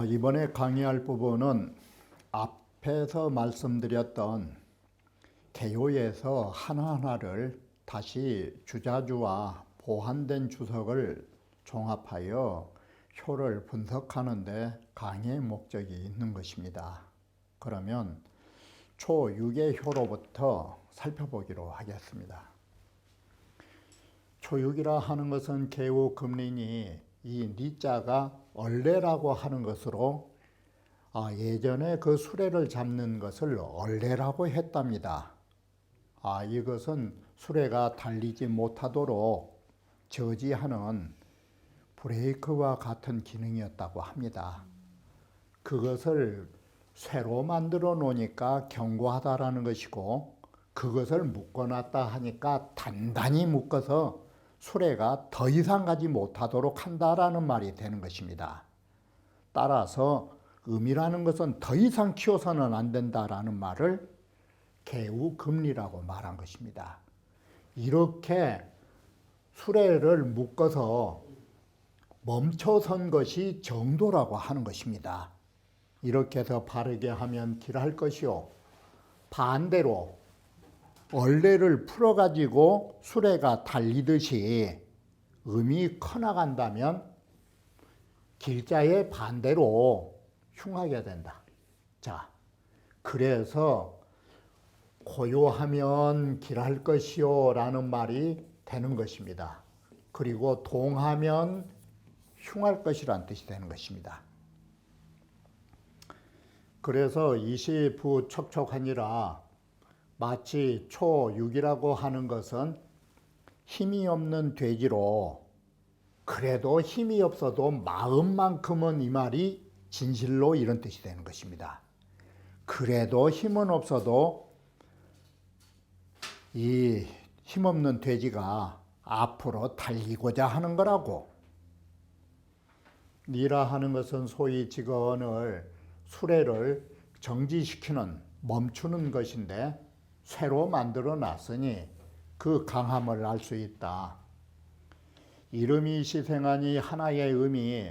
이번에 강의할 부분은 앞에서 말씀드렸던 개요에서 하나하나를 다시 주자주와 보완된 주석을 종합하여 효를 분석하는 데 강의의 목적이 있는 것입니다. 그러면 초6의 효로부터 살펴보기로 하겠습니다. 초6이라 하는 것은 개요 금린이 이 니자가 얼레라고 하는 것으로 예전에 그 수레를 잡는 것을 얼레라고 했답니다. 이것은 수레가 달리지 못하도록 저지하는 브레이크와 같은 기능이었다고 합니다. 그것을 쇠로 만들어 놓으니까 견고하다라는 것이고, 그것을 묶어놨다 하니까 단단히 묶어서 수레가 더 이상 가지 못하도록 한다라는 말이 되는 것입니다. 따라서 음이라는 것은 더 이상 키워서는 안 된다라는 말을 개우금리라고 말한 것입니다. 이렇게 수레를 묶어서 멈춰선 것이 정도라고 하는 것입니다. 이렇게 해서 바르게 하면 길할 것이요, 반대로 얼레를 풀어가지고 수레가 달리듯이 음이 커나간다면 길자의 반대로 흉하게 된다. 자, 그래서 고요하면 길할 것이요 라는 말이 되는 것입니다. 그리고 동하면 흉할 것이란 뜻이 되는 것입니다. 그래서 이시부척척하니라, 마치 초6이라고 하는 것은 힘이 없는 돼지로, 그래도 힘이 없어도 마음만큼은, 이 말이 진실로 이런 뜻이 되는 것입니다. 그래도 힘은 없어도 이 힘없는 돼지가 앞으로 달리고자 하는 거라고. 니라 하는 것은 소위 직언을, 수레를 정지시키는, 멈추는 것인데 쇠로 만들어 놨으니 그 강함을 알 수 있다. 이름이 시생하니 하나의 음이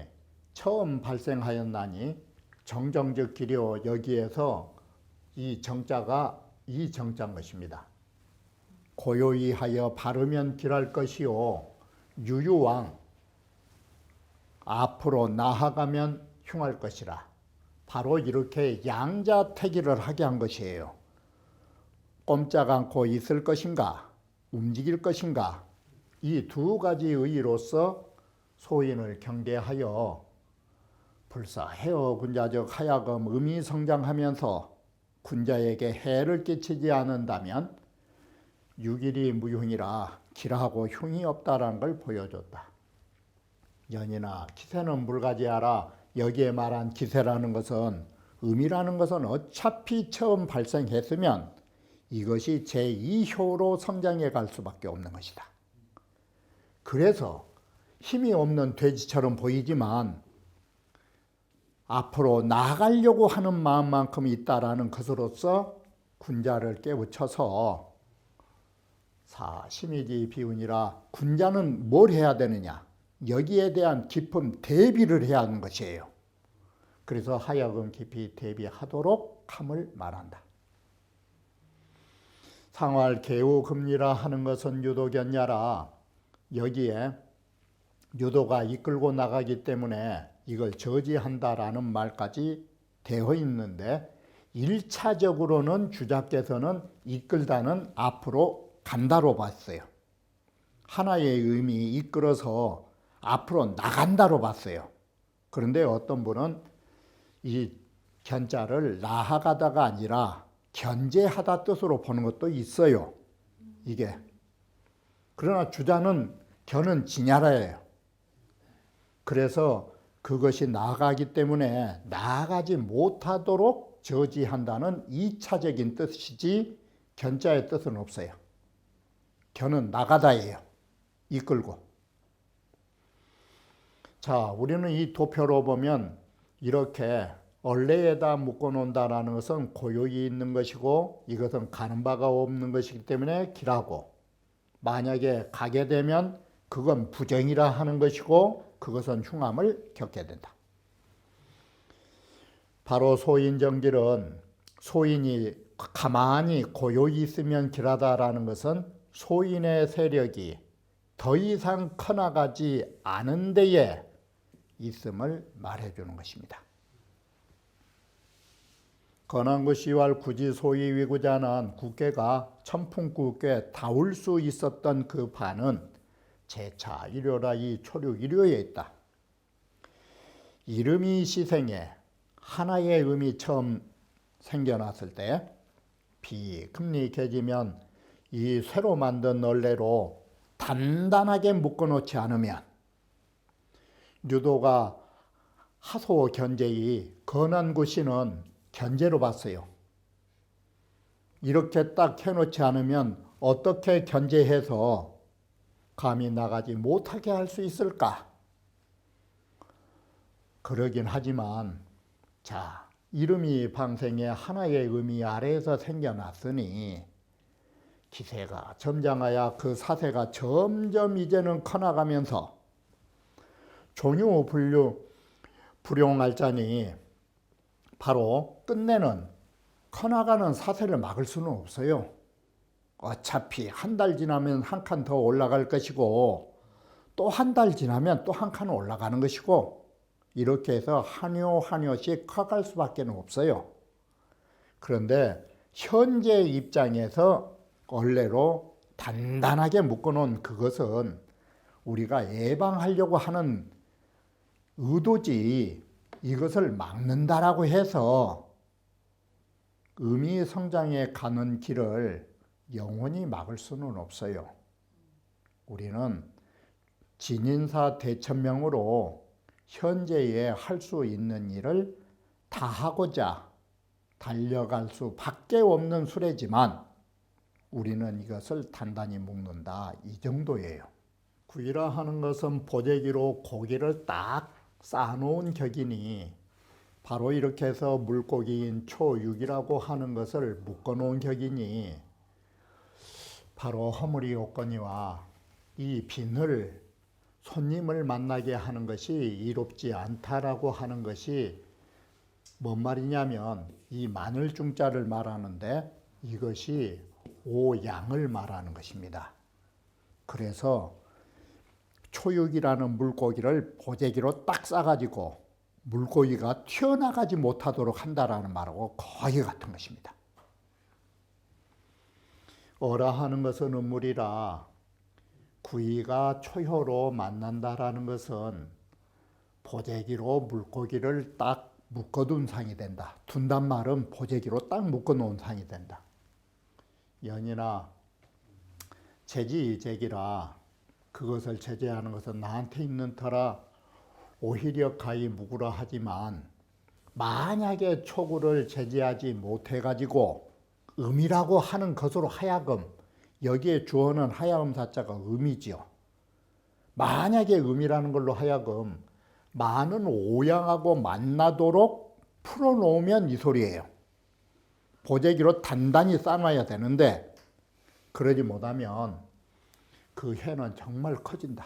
처음 발생하였나니 정정즉 기려, 여기에서 이 정자가 이 정자인 것입니다. 고요히 하여 바르면 길할 것이요, 유유왕 앞으로 나아가면 흉할 것이라. 바로 이렇게 양자택일을 하게 한 것이에요. 꼼짝 않고 있을 것인가, 움직일 것인가, 이 두 가지 의의로서 소인을 경계하여 불사해어 군자적 하야금 음이 성장하면서 군자에게 해를 끼치지 않는다면 육일이 무흉이라 길하고 흉이 없다라는 걸 보여줬다. 연이나 기세는 물가지하라. 여기에 말한 기세라는 것은, 음이라는 것은 어차피 처음 발생했으면 이것이 제2효로 성장해 갈 수밖에 없는 것이다. 그래서 힘이 없는 돼지처럼 보이지만 앞으로 나아가려고 하는 마음만큼 있다라는 것으로서 군자를 깨우쳐서 사심이지 비운이라, 군자는 뭘 해야 되느냐, 여기에 대한 깊은 대비를 해야 하는 것이에요. 그래서 하여금 깊이 대비하도록 함을 말한다. 상활 개우금리라 하는 것은 유도견야라. 여기에 유도가 이끌고 나가기 때문에 이걸 저지한다라는 말까지 되어 있는데, 1차적으로는 주자께서는 이끌다는 앞으로 간다로 봤어요. 하나의 의미, 이끌어서 앞으로 나간다로 봤어요. 그런데 어떤 분은 이 견자를 나아가다가 아니라 견제하다 뜻으로 보는 것도 있어요. 이게. 그러나 주자는 견은 지냐라예요. 그래서 그것이 나아가기 때문에 나아가지 못하도록 저지한다는 2차적인 뜻이지 견자의 뜻은 없어요. 겨는 나가다예요. 이끌고. 자, 우리는 이 도표로 보면 이렇게 얼레에다 묶어 놓는다라는 것은 고요히 있는 것이고 이것은 가는 바가 없는 것이기 때문에 기라고, 만약에 가게 되면 그건 부정이라 하는 것이고 그것은 흉함을 겪게 된다. 바로 소인정길은 소인이 가만히 고요히 있으면 길하다라는 것은 소인의 세력이 더 이상 커나가지 않은 데에 있음을 말해주는 것입니다. 건왕구시왈 구지소이위구자는 국계가 천풍국계 다울 수 있었던 그 반은 제차 일요라 이 초륙 일요에 있다. 이름이 시생에 하나의 음이 처음 생겨났을 때 비금리 개지면 이 새로 만든 널레로 단단하게 묶어놓지 않으면 유도가 하소 견제이 건왕구시는 견제로 봤어요. 이렇게 딱 해놓지 않으면 어떻게 견제해서 감히 나가지 못하게 할 수 있을까? 그러긴 하지만 자, 이름이 방생에 하나의 의미 아래에서 생겨났으니 기세가 점장하여 그 사세가 점점 이제는 커나가면서 종유 불용할자니 바로 끝내는 커나가는 사세를 막을 수는 없어요. 어차피 한 달 지나면 한 칸 더 올라갈 것이고 또 한 달 지나면 또 한 칸 올라가는 것이고 이렇게 해서 한요씩 커갈 수밖에 없어요. 그런데 현재 입장에서 원래로 단단하게 묶어놓은 그것은 우리가 예방하려고 하는 의도지 이것을 막는다라고 해서 음이 성장해 가는 길을 영원히 막을 수는 없어요. 우리는 진인사 대천명으로 현재에 할 수 있는 일을 다 하고자 달려갈 수밖에 없는 수레지만 우리는 이것을 단단히 묶는다, 이 정도예요. 구이라 하는 것은 보재기로 고기를 딱 쌓아놓은 격이니 바로 이렇게 해서 물고기인 초육이라고 하는 것을 묶어놓은 격이니 바로 허물이 없거니와 이 비늘 손님을 만나게 하는 것이 이롭지 않다라고 하는 것이 뭔 말이냐면 이 마늘중자를 말하는데 이것이 오양을 말하는 것입니다. 그래서 초육이라는 물고기를 보재기로 딱 싸가지고 물고기가 튀어나가지 못하도록 한다라는 말하고 거의 같은 것입니다. 어라 하는 것은 음물이라 구이가 초효로 만난다라는 것은 보재기로 물고기를 딱 묶어둔 상이 된다. 둔단 말은 보재기로 딱 묶어놓은 상이 된다. 연이나 제지제기라 그것을 제재하는 것은 나한테 있는 터라 오히려 가히 묵으라 하지만 만약에 초구를 제재하지 못해가지고 음이라고 하는 것으로 하여금 여기에 주어는 하야음 사자가 음이지요. 만약에 음이라는 걸로 하여금 많은 오양하고 만나도록 풀어놓으면 이 소리예요. 보재기로 단단히 쌓아놔야 되는데 그러지 못하면 그 해는 정말 커진다.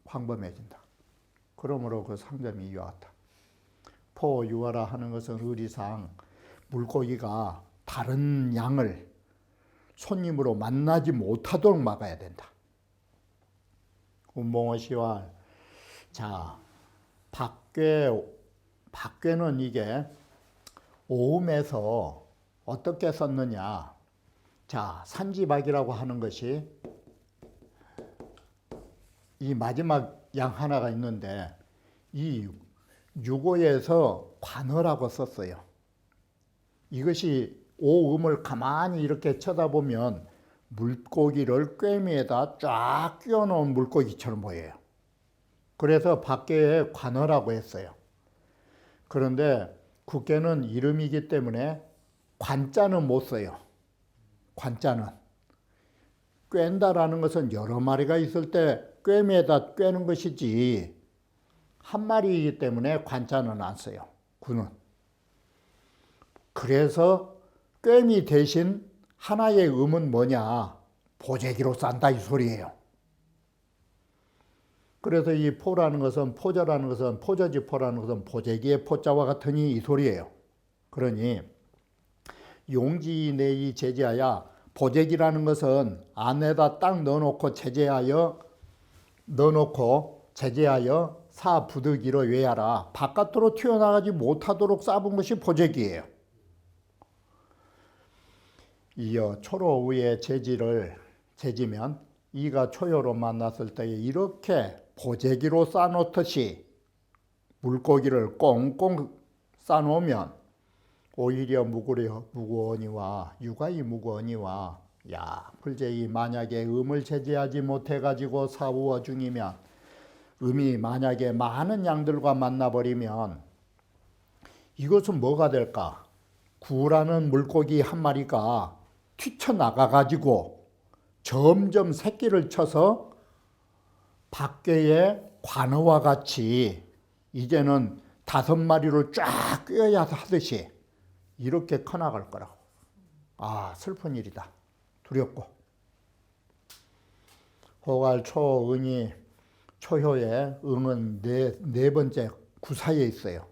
광범해진다. 그러므로 그 상점이 이와 같다. 포유화라 하는 것은 의리상 물고기가 다른 양을 손님으로 만나지 못하도록 막아야 된다. 운봉어시와 자 박괴는 이게 오음에서 어떻게 썼느냐. 자 산지박이라고 하는 것이 이 마지막 양 하나가 있는데 이 유고에서 관어라고 썼어요. 이것이 오음을 가만히 이렇게 쳐다보면 물고기를 꿰미에다 쫙 끼워놓은 물고기처럼 보여요. 그래서 밖에 관어라고 했어요. 그런데 국계는 이름이기 때문에 관자는 못 써요. 관자는 꿰다라는 것은 여러 마리가 있을 때 꿰매다 꿰는 것이지 한 마리이기 때문에 관자는 안 써요. 구는. 그래서 꿰미 대신 하나의 음은 뭐냐? 보재기로 싼다 이 소리예요. 그래서 이 포라는 것은 포저라는 것은 포저지포라는 것은 보재기의 포자와 같으니 이 소리예요. 그러니 용지내이 제재하야 보재기라는 것은 안에다 딱 넣어놓고 제재하여 사부득이로 외하라. 바깥으로 튀어나가지 못하도록 쌓은 것이 보재기예요. 이어 초로우의 재지면 이가 초요로 만났을 때에 이렇게 보재기로 싸놓듯이 물고기를 꽁꽁 싸놓으면 오히려 무고하니와 육아이 무고하니와 야 불제이 만약에 음을 제재하지 못해가지고 사우어 중이면 음이 만약에 많은 양들과 만나버리면 이것은 뭐가 될까? 구라는 물고기 한 마리가 튀쳐나가가지고 점점 새끼를 쳐서 밖에의 관어와 같이 이제는 5마리로 쫙 꿰어야 하듯이 이렇게 커나갈 거라고. 아, 슬픈 일이다. 두렵고. 호갈 초응이 초효에 응은 네 번째 구사에 있어요.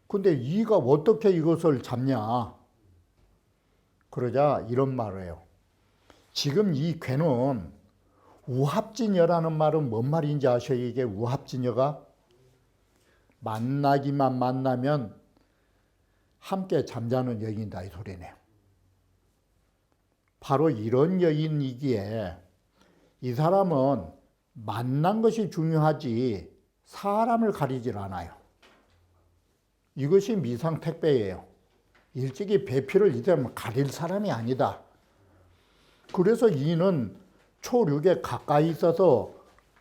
근데 이가 어떻게 이것을 잡냐? 그러자 이런 말을 해요. 지금 이 괴는 우합진여라는 말은 뭔 말인지 아셔요? 이게 우합진여가 만나면 함께 잠자는 여인이다 이 소리네요. 바로 이런 여인이기에 이 사람은 만난 것이 중요하지 사람을 가리질 않아요. 이것이 미상택배예요. 일찍이 배필을 이대로 가릴 사람이 아니다. 그래서 이는 초륙에 가까이 있어서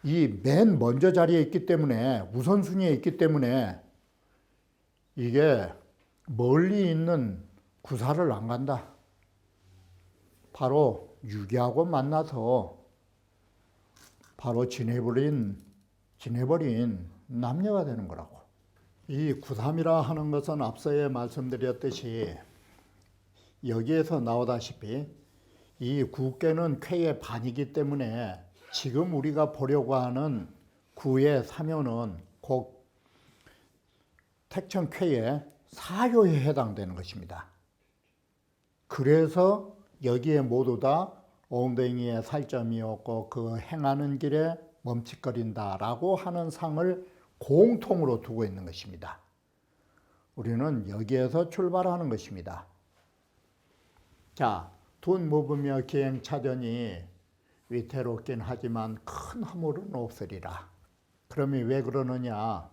이 맨 먼저 자리에 있기 때문에 우선순위에 있기 때문에 이게 멀리 있는 구사를 안 간다. 바로 유기하고 만나서 바로 지내버린 남녀가 되는 거라고. 이 구삼이라 하는 것은 앞서에 말씀드렸듯이 여기에서 나오다시피 이 구께는 쾌의 반이기 때문에 지금 우리가 보려고 하는 구의 사묘는 곧 택천쾌의 사요에 해당되는 것입니다. 그래서 여기에 모두 다 엉덩이에 살점이 없고 그 행하는 길에 멈칫거린다라고 하는 상을 공통으로 두고 있는 것입니다. 우리는 여기에서 출발하는 것입니다. 자, 돈 모으며 기행 차전이 위태롭긴 하지만 큰 허물은 없으리라. 그러면 왜 그러느냐?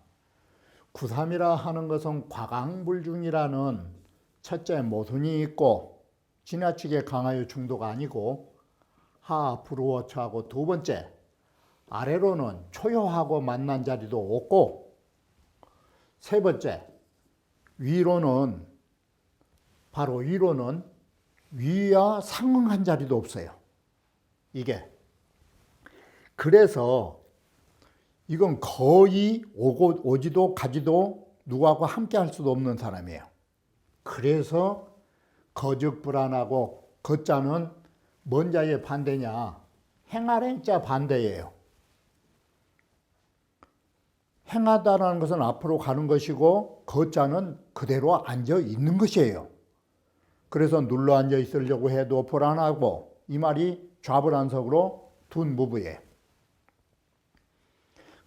구삼이라 하는 것은 과강불중이라는 첫째 모순이 있고 지나치게 강하여 중도가 아니고 하 불우어처하고 두 번째 아래로는 초요하고 만난 자리도 없고 세 번째 위로는 위와 상응한 자리도 없어요. 이게 그래서 이건 거의 오지도 가지도 누구하고 함께 할 수도 없는 사람이에요. 그래서 거적불안하고 거자는 뭔 자의 반대냐? 행하랭자 반대예요. 행하다라는 것은 앞으로 가는 것이고 거자는 그대로 앉아 있는 것이에요. 그래서 눌러 앉아 있으려고 해도 불안하고 이 말이 좌불안석으로 둔 무부예요.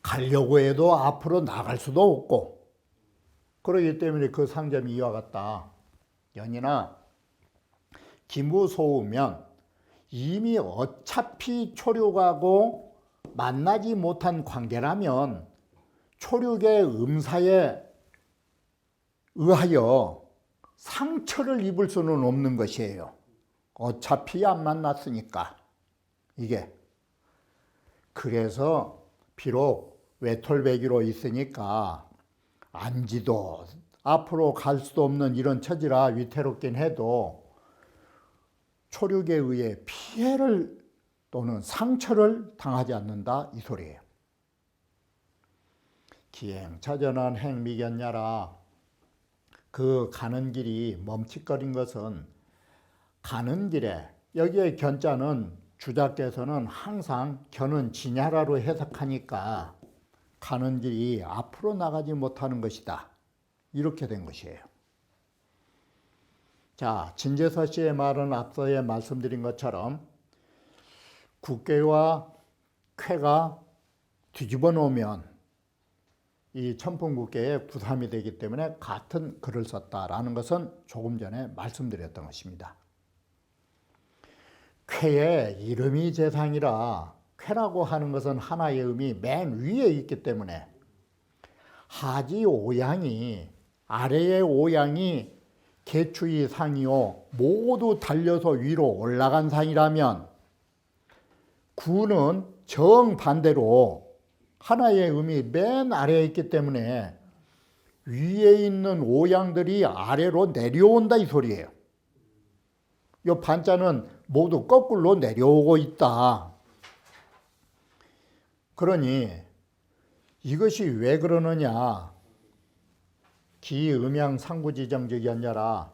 가려고 해도 앞으로 나갈 수도 없고 그렇기 때문에 그 상점이 이와 같다. 연이나 기무소우면 이미 어차피 초륙하고 만나지 못한 관계라면 초륙의 음사에 의하여 상처를 입을 수는 없는 것이에요. 어차피 안 만났으니까. 이게 그래서 비록 외톨배기로 있으니까 안지도 앞으로 갈 수도 없는 이런 처지라 위태롭긴 해도 초륙에 의해 피해를 또는 상처를 당하지 않는다 이 소리예요. 기행차전한 행미견야라. 그 가는 길이 멈칫거린 것은 가는 길에, 여기에 견자는 주자께서는 항상 견은 지냐라로 해석하니까 가는 길이 앞으로 나가지 못하는 것이다. 이렇게 된 것이에요. 자, 진제서 씨의 말은 앞서에 말씀드린 것처럼 국괴와 쾌가 뒤집어 놓으면 이 천풍국괴의 구삼이 되기 때문에 같은 글을 썼다라는 것은 조금 전에 말씀드렸던 것입니다. 쾌의 이름이 재상이라, 쾌라고 하는 것은 하나의 음이 맨 위에 있기 때문에 하지 오양이, 아래의 오양이 개추의 상이요 모두 달려서 위로 올라간 상이라면 구는 정반대로 하나의 음이 맨 아래에 있기 때문에 위에 있는 오양들이 아래로 내려온다 이 소리예요. 이 반자는 모두 거꾸로 내려오고 있다. 그러니 이것이 왜 그러느냐. 기음양상구지정적이었냐라.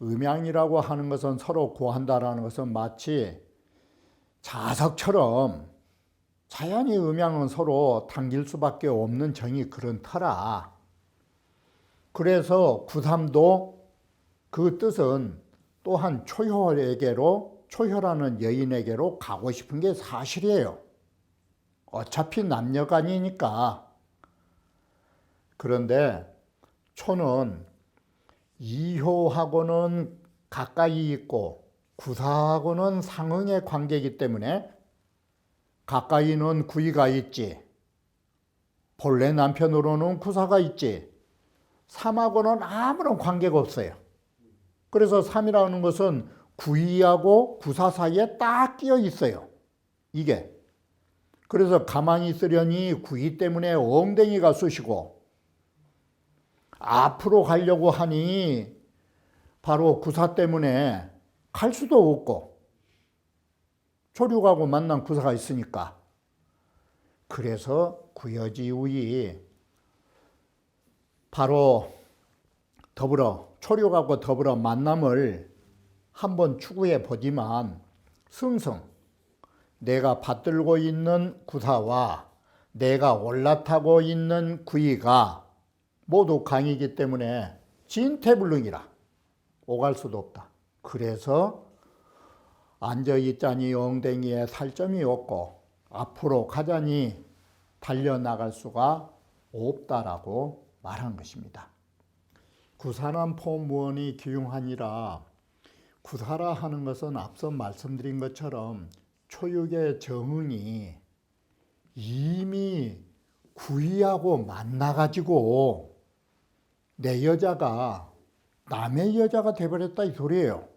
음양이라고 하는 것은 서로 고한다라는 것은 마치 자석처럼 자연히 음양은 서로 당길 수밖에 없는 정이 그런 터라. 그래서 구삼도 그 뜻은 또한 초효라는 여인에게로 가고 싶은 게 사실이에요. 어차피 남녀간이니까. 그런데 초는 이효하고는 가까이 있고 구사하고는 상응의 관계이기 때문에 가까이는 구이가 있지, 본래 남편으로는 구사가 있지, 삼하고는 아무런 관계가 없어요. 그래서 삼이라는 것은 구이하고 구사 사이에 딱 끼어 있어요. 이게. 그래서 가만히 있으려니 구이 때문에 엉덩이가 쑤시고 앞으로 가려고 하니 바로 구사 때문에 갈 수도 없고 초륙하고 만난 구사가 있으니까. 그래서 구여지우이 바로 초륙하고 더불어 만남을 한번 추구해 보지만 승승 내가 받들고 있는 구사와 내가 올라타고 있는 구이가 모두 강이기 때문에 진퇴불능이라 오갈 수도 없다. 그래서 앉아있자니 엉덩이에 살점이 없고 앞으로 가자니 달려나갈 수가 없다라고 말한 것입니다. 구사란 포무원이 기용하니라. 구사라 하는 것은 앞서 말씀드린 것처럼 초육의 정응이 이미 구이하고 만나가지고 내 여자가 남의 여자가 돼버렸다 이 소리예요.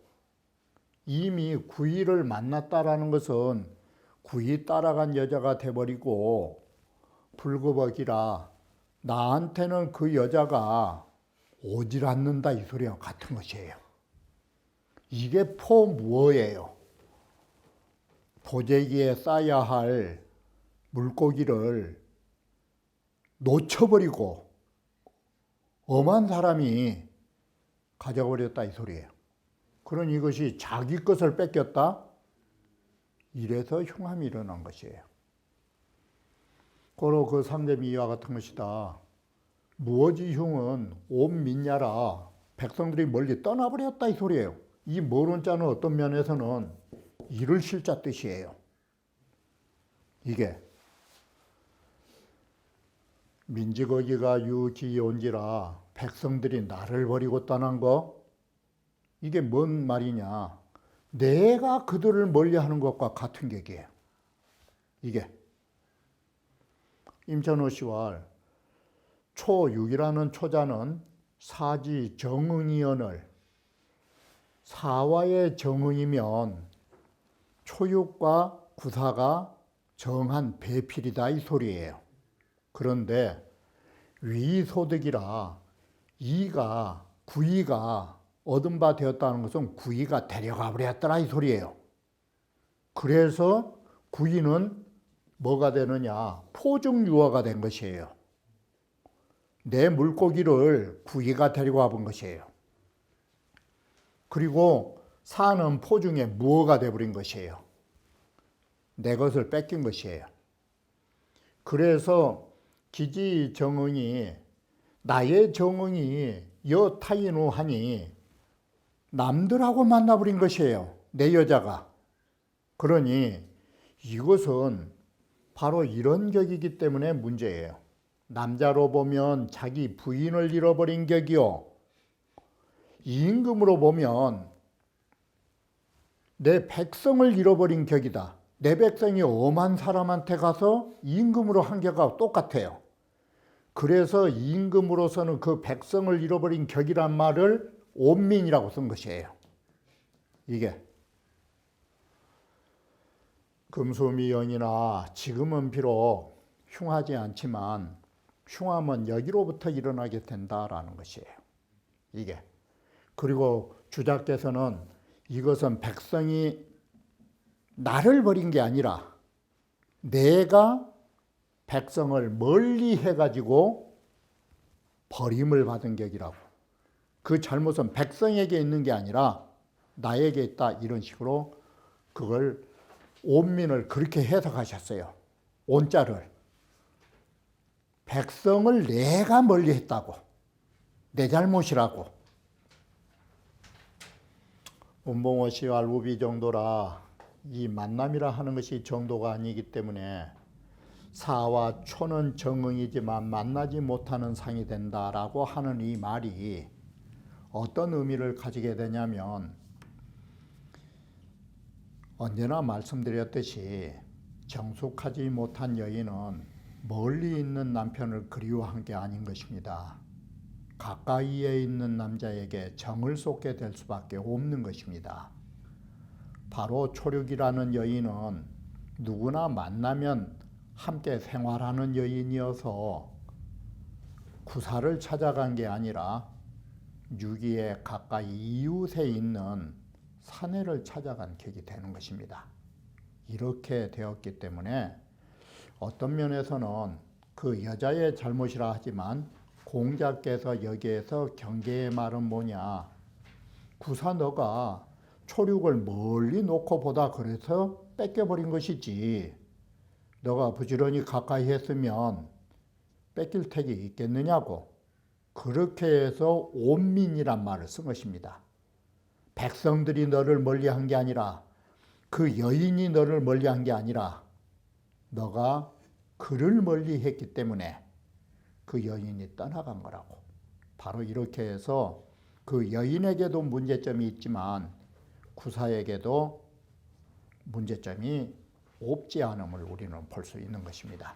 이미 구이를 만났다라는 것은 구이 따라간 여자가 돼버리고 불구벅이라 나한테는 그 여자가 오질 않는다 이 소리와 같은 것이에요. 이게 포무어예요. 도재기에 싸야 할 물고기를 놓쳐버리고 엄한 사람이 가져버렸다 이 소리예요. 그러니 이것이 자기 것을 뺏겼다? 이래서 흉함이 일어난 것이에요. 고로 그 상점이 이와 같은 것이다. 무어지 흉은 온 민야라 백성들이 멀리 떠나버렸다 이 소리예요. 이 모론자는 어떤 면에서는 이를 실자 뜻이에요. 이게 민지거기가 유기온지라 백성들이 나를 버리고 떠난 거, 이게 뭔 말이냐. 내가 그들을 멀리하는 것과 같은 격이에요. 이게 임천호 씨와 초6이라는 초자는 사지 정응이언을, 사와의 정응이면 초육과 구사가 정한 배필이다 이 소리예요. 그런데 위소득이라 이가 구이가 얻은 바 되었다는 것은 구이가 데려가 버렸더라 이 소리예요. 그래서 구이는 뭐가 되느냐? 포중유어가 된 것이에요. 내 물고기를 구이가 데리고 와본 것이에요. 그리고 사는 포중에 무어가 되어버린 것이에요. 내 것을 뺏긴 것이에요. 그래서 기지정응이 나의 정응이 여타인우하니 남들하고 만나버린 것이에요. 내 여자가. 그러니 이것은 바로 이런 격이기 때문에 문제예요. 남자로 보면 자기 부인을 잃어버린 격이요. 임금으로 보면 내 백성을 잃어버린 격이다. 내 백성이 엄한 사람한테 가서 임금으로 한 격하고 똑같아요. 그래서 임금으로서는 그 백성을 잃어버린 격이란 말을 온민이라고 쓴 것이에요. 이게 금수미연이나 지금은 비록 흉하지 않지만 흉함은 여기로부터 일어나게 된다라는 것이에요. 이게. 그리고 주자께서는 이것은 백성이 나를 버린 게 아니라 내가 백성을 멀리 해가지고 버림을 받은 격이라고. 그 잘못은 백성에게 있는 게 아니라 나에게 있다. 이런 식으로 그걸 온민을 그렇게 해석하셨어요. 온자를. 백성을 내가 멀리 했다고. 내 잘못이라고. 운봉어 씨와 우비 정도라 이 만남이라 하는 것이 정도가 아니기 때문에 사와 초는 정응이지만 만나지 못하는 상이 된다라고 하는 이 말이 어떤 의미를 가지게 되냐면 언제나 말씀드렸듯이 정숙하지 못한 여인은 멀리 있는 남편을 그리워한 게 아닌 것입니다. 가까이에 있는 남자에게 정을 쏟게 될 수밖에 없는 것입니다. 바로 초륙이라는 여인은 누구나 만나면 함께 생활하는 여인이어서 구사를 찾아간 게 아니라 유기에 가까이 이웃에 있는 사내를 찾아간 격이 되는 것입니다. 이렇게 되었기 때문에 어떤 면에서는 그 여자의 잘못이라 하지만 공자께서 여기에서 경계의 말은 뭐냐? 구사 너가 초륙을 멀리 놓고 보다 그래서 뺏겨버린 것이지 너가 부지런히 가까이 했으면 뺏길 택이 있겠느냐고. 그렇게 해서 온민이란 말을 쓴 것입니다. 백성들이 너를 멀리한 게 아니라 그 여인이 너를 멀리한 게 아니라 너가 그를 멀리했기 때문에 그 여인이 떠나간 거라고. 바로 이렇게 해서 그 여인에게도 문제점이 있지만 구사에게도 문제점이 없지 않음을 우리는 볼 수 있는 것입니다.